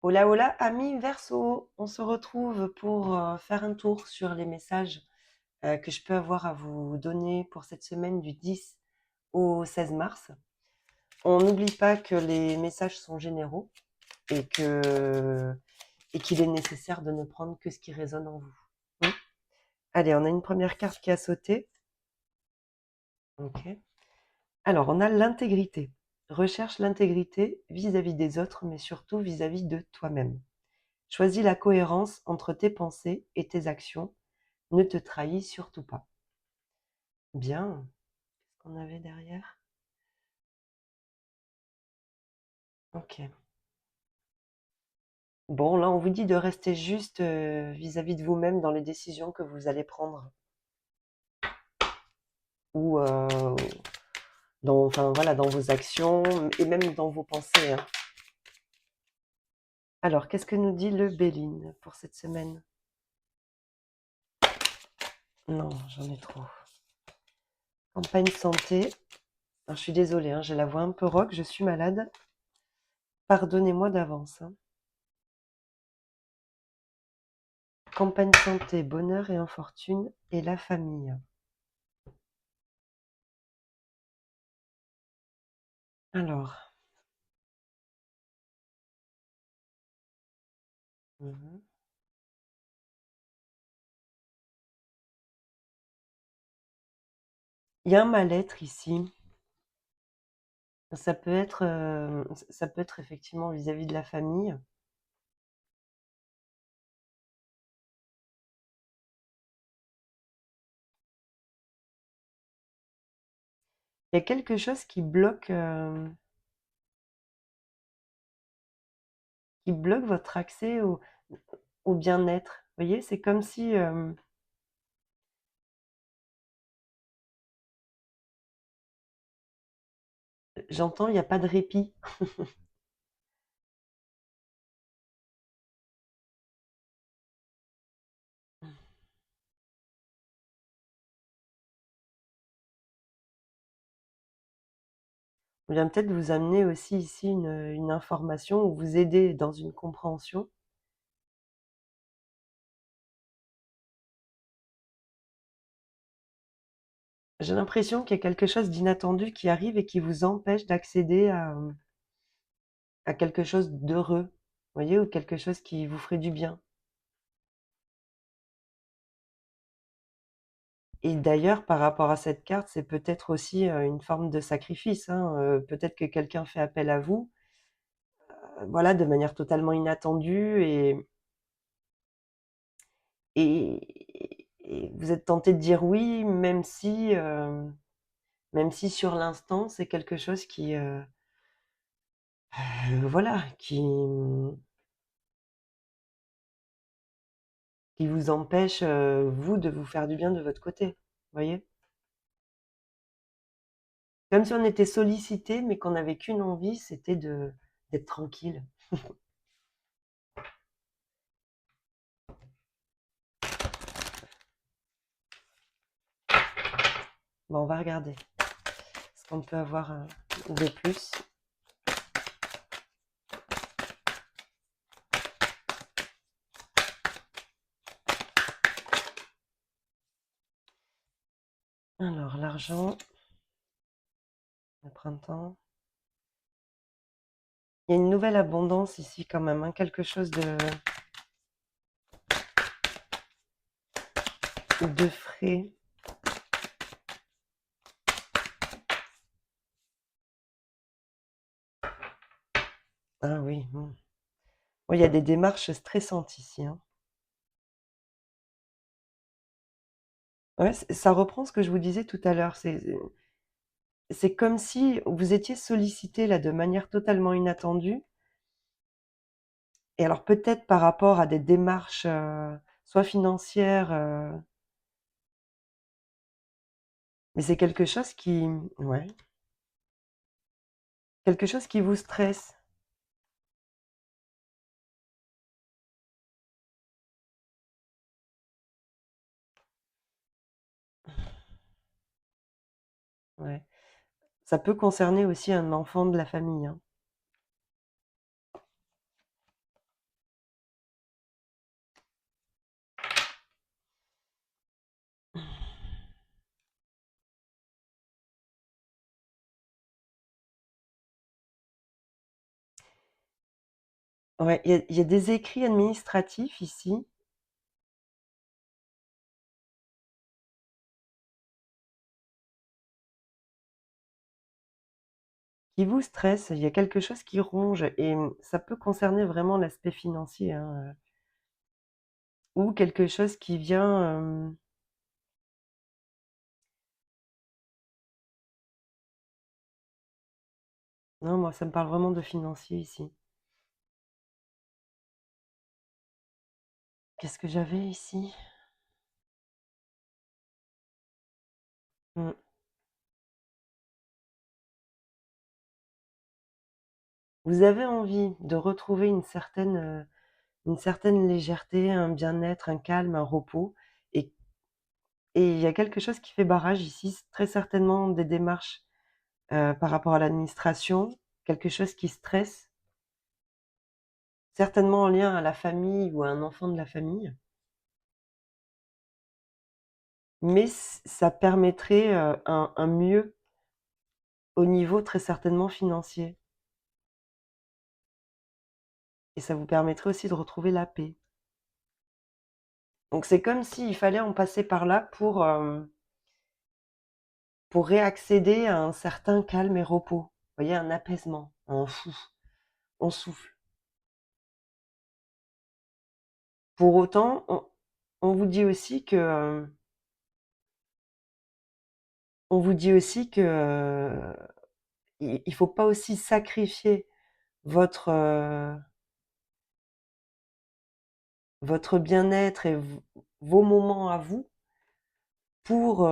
Hola, hola, amis Verseau. On se retrouve pour faire un tour sur les messages que je peux avoir à vous donner pour cette semaine du 10 au 16 mars. On n'oublie pas que les messages sont généraux et qu'il est nécessaire de ne prendre que ce qui résonne en vous. Oui. Allez, on a une première carte qui a sauté. Ok. Alors, on a l'intégrité. Recherche l'intégrité vis-à-vis des autres, mais surtout vis-à-vis de toi-même. Choisis la cohérence entre tes pensées et tes actions. Ne te trahis surtout pas. Bien. Qu'est-ce qu'on avait derrière? Ok. Bon, là, on vous dit de rester juste vis-à-vis de vous-même dans les décisions que vous allez prendre. Ou enfin, voilà, dans vos actions et même dans vos pensées, hein. Alors, qu'est-ce que nous dit le Béline pour cette semaine? Non, j'en ai trop. Campagne santé. Alors, je suis désolée, hein, j'ai la voix un peu rauque, je suis malade. Pardonnez-moi d'avance, hein. Campagne santé, bonheur et infortune et la famille. Alors. Mhm. Il y a un mal-être ici. Ça peut être effectivement vis-à-vis de la famille. Il y a quelque chose qui bloque votre accès au bien-être. Vous voyez, c'est comme si, j'entends, il n'y a pas de répit. On vient peut-être vous amener aussi ici une information ou vous aider dans une compréhension. J'ai l'impression qu'il y a quelque chose d'inattendu qui arrive et qui vous empêche d'accéder à quelque chose d'heureux, vous voyez, ou quelque chose qui vous ferait du bien. Et d'ailleurs, par rapport à cette carte, c'est peut-être aussi une forme de sacrifice, hein. Peut-être que quelqu'un fait appel à vous, voilà, de manière totalement inattendue et vous êtes tenté de dire oui, même si sur l'instant, c'est quelque chose voilà, qui vous empêche, vous, de vous faire du bien de votre côté. Vous voyez? Comme si on était sollicité, mais qu'on n'avait qu'une envie, c'était d'être tranquille. Bon, on va regarder ce qu'on peut avoir de plus. Alors, l'argent, le printemps. Il y a une nouvelle abondance ici quand même, hein, quelque chose de frais. Ah oui. Oui, il y a des démarches stressantes ici, hein. Ouais, ça reprend ce que je vous disais tout à l'heure. C'est comme si vous étiez sollicité là de manière totalement inattendue. Et alors peut-être par rapport à des démarches soit financières, mais c'est ouais, quelque chose qui vous stresse. Ouais. Ça peut concerner aussi un enfant de la famille, hein. Ouais, il y a des écrits administratifs ici qui vous stressent. Il y a quelque chose qui ronge et ça peut concerner vraiment l'aspect financier, hein, ou quelque chose qui vient. Non, moi, ça me parle vraiment de financier ici. Qu'est-ce que j'avais ici? Hmm. Vous avez envie de retrouver une certaine légèreté, un bien-être, un calme, un repos, et, et il y a quelque chose qui fait barrage ici, c'est très certainement des démarches par rapport à l'administration, quelque chose qui stresse, certainement en lien à la famille ou à un enfant de la famille, mais ça permettrait un mieux au niveau très certainement financier. Et ça vous permettrait aussi de retrouver la paix. Donc c'est comme s'il fallait en passer par là pour réaccéder à un certain calme et repos. Vous voyez, un apaisement, un fou, on souffle. Pour autant, on vous dit aussi que, on vous dit aussi que il faut pas aussi sacrifier votre votre bien-être et vos moments à vous pour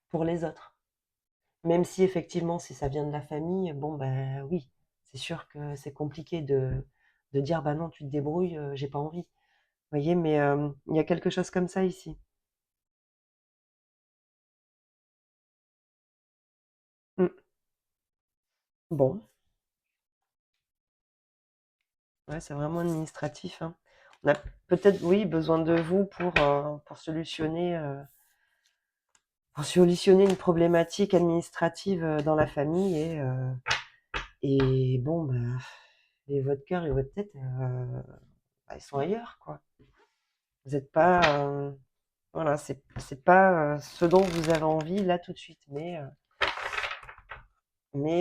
pour les autres. Même si effectivement, si ça vient de la famille, bon ben oui, c'est sûr que c'est compliqué de dire bah non, tu te débrouilles, j'ai pas envie. Vous voyez, mais il y a quelque chose comme ça ici. Mm. Bon, ouais, c'est vraiment administratif, hein. On a peut-être, oui, besoin de vous pour solutionner une problématique administrative dans la famille et bon, bah, et votre cœur et votre tête, bah, ils sont ailleurs, quoi. Vous n'êtes pas, voilà, c'est pas ce dont vous avez envie là tout de suite, mais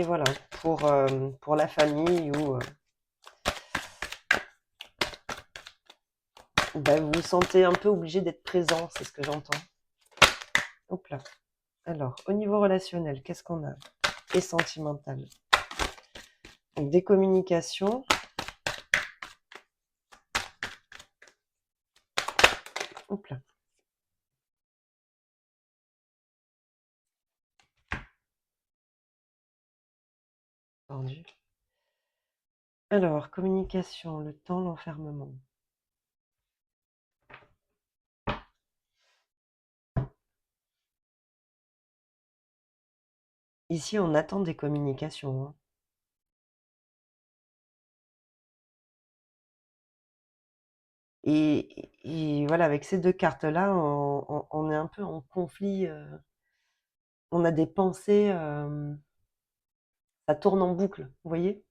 voilà, pour la famille ou bah, vous vous sentez un peu obligé d'être présent, c'est ce que j'entends. Hop là. Alors, au niveau relationnel, qu'est-ce qu'on a? Et sentimental. Donc, des communications. Hop là. Tendu. Alors, communication, le temps, l'enfermement. Ici, on attend des communications, hein. Et voilà, avec ces deux cartes-là, on est un peu en conflit. On a des pensées, ça tourne en boucle, vous voyez?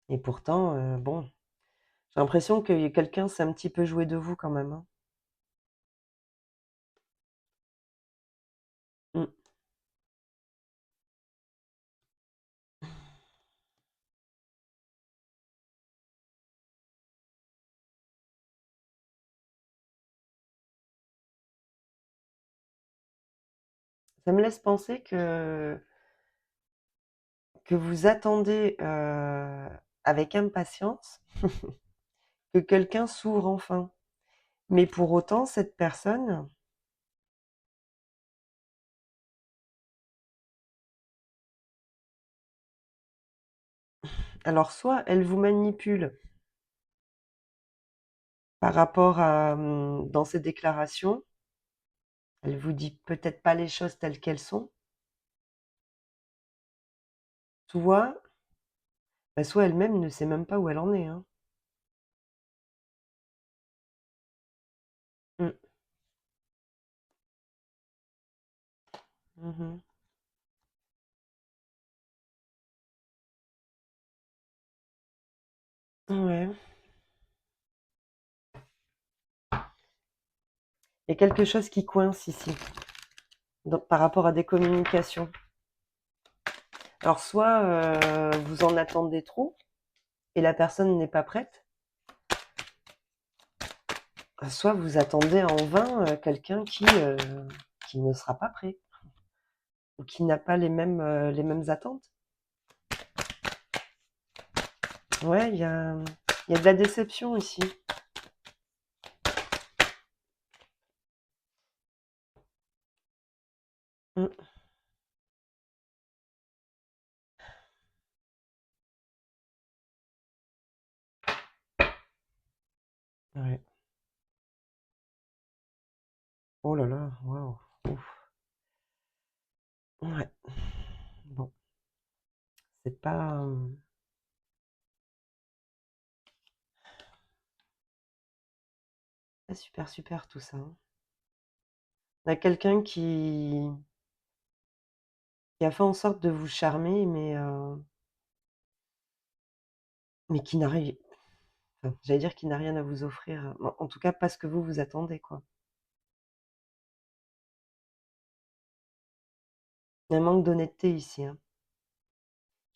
Et pourtant, bon, j'ai l'impression que quelqu'un s'est un petit peu joué de vous quand même, hein. Mm. Ça me laisse penser que vous attendez avec impatience que quelqu'un s'ouvre enfin. Mais pour autant, cette personne, alors soit elle vous manipule par rapport à dans ses déclarations, elle vous dit peut-être pas les choses telles qu'elles sont, soit, bah, soit elle-même ne sait même pas où elle en est, hein. Mm. Mhm. Ouais. Il y a quelque chose qui coince ici, par rapport à des communications. Alors, soit vous en attendez trop et la personne n'est pas prête, soit vous attendez en vain quelqu'un qui ne sera pas prêt ou qui n'a pas les mêmes attentes. Ouais, il y a de la déception ici. Mm. Ouais. Oh là là, waouh. Ouf. Ouais. Bon, c'est pas super super tout ça, hein. Il y a quelqu'un qui a fait en sorte de vous charmer, mais qui n'arrive, enfin, j'allais dire qu'il n'a rien à vous offrir. En tout cas, pas ce que vous attendez, quoi. Il y a un manque d'honnêteté ici, hein.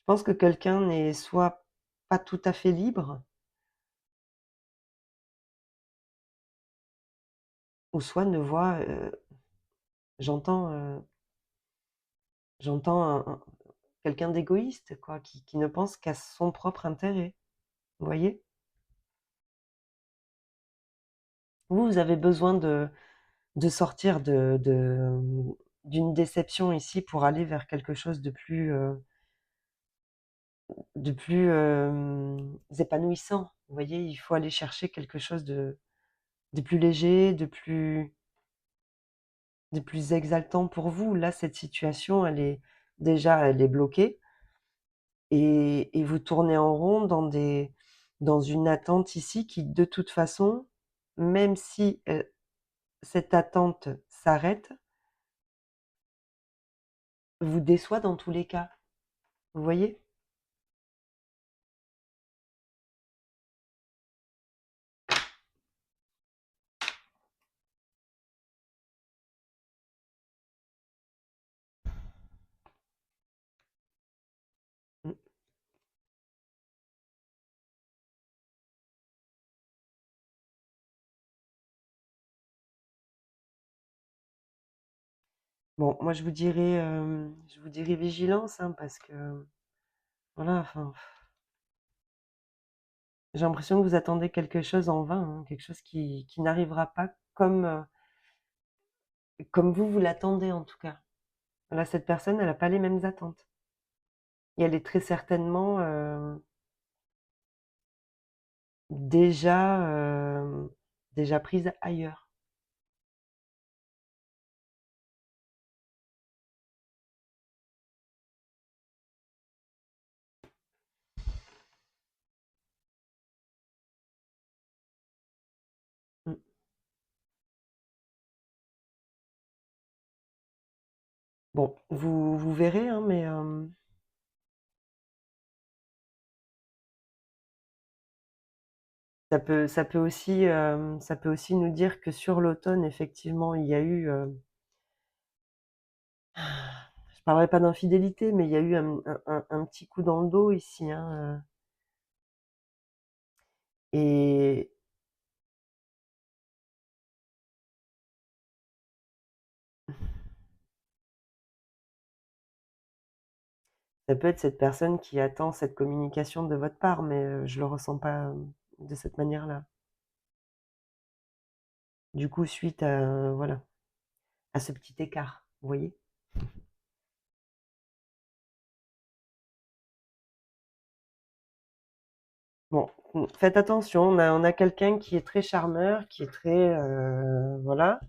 Je pense que quelqu'un n'est soit pas tout à fait libre, ou soit ne voit, j'entends, j'entends quelqu'un d'égoïste, quoi, qui ne pense qu'à son propre intérêt. Vous voyez? Vous avez besoin de sortir d'une déception ici pour aller vers quelque chose de plus épanouissant. Vous voyez? Il faut aller chercher quelque chose de plus léger, de plus exaltant pour vous. Là, cette situation, elle est bloquée et vous tournez en rond dans une attente ici qui, de toute façon, même si, cette attente s'arrête, vous déçoit dans tous les cas. Vous voyez? Mmh. Bon, moi je vous dirais vigilance, hein, parce que voilà, enfin, j'ai l'impression que vous attendez quelque chose en vain, hein, quelque chose qui n'arrivera pas comme vous l'attendez en tout cas. Voilà, cette personne, elle a pas les mêmes attentes et elle est très certainement, déjà, déjà prise ailleurs. Mmh. Bon, vous verrez, hein, mais ça peut aussi nous dire que sur l'automne, effectivement, il y a eu, je parlerai pas d'infidélité, mais il y a eu un petit coup dans le dos ici, hein, et ça peut être cette personne qui attend cette communication de votre part, mais je le ressens pas, de cette manière-là. Du coup, suite à, voilà, à ce petit écart, vous voyez? Bon, faites attention, on a quelqu'un qui est très charmeur, qui est très, voilà,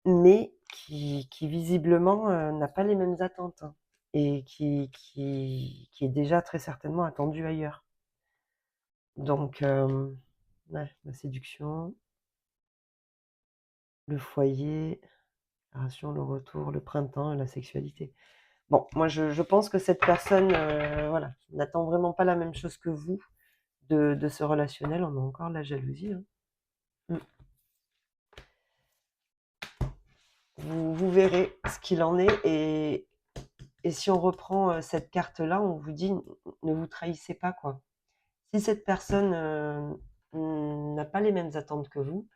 mais qui visiblement, n'a pas les mêmes attentes, hein, et qui est déjà très certainement attendu ailleurs. Donc ouais, la séduction, le foyer, la relation, le retour, le printemps et la sexualité. Bon, moi je pense que cette personne, voilà, n'attend vraiment pas la même chose que vous. de ce relationnel, on a encore la jalousie, hein. Mm. Vous verrez ce qu'il en est. Et si on reprend cette carte-là, on vous dit, ne vous trahissez pas, quoi. Si cette personne n'a pas les mêmes attentes que vous,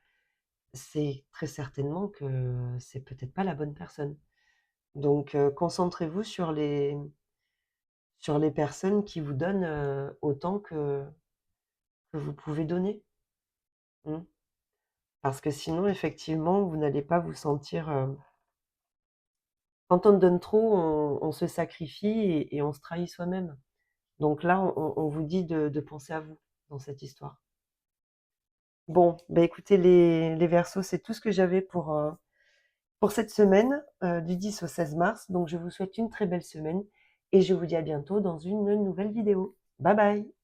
c'est très certainement que c'est peut-être pas la bonne personne. Donc, concentrez-vous sur les personnes qui vous donnent autant que vous pouvez donner. Mm. Parce que sinon, effectivement, vous n'allez pas vous sentir. Quand on donne trop, on se sacrifie et on se trahit soi-même. Donc là, on vous dit de penser à vous dans cette histoire. Bon, bah écoutez, les Verseaux, c'est tout ce que j'avais pour cette semaine, du 10 au 16 mars. Donc je vous souhaite une très belle semaine et je vous dis à bientôt dans une nouvelle vidéo. Bye bye!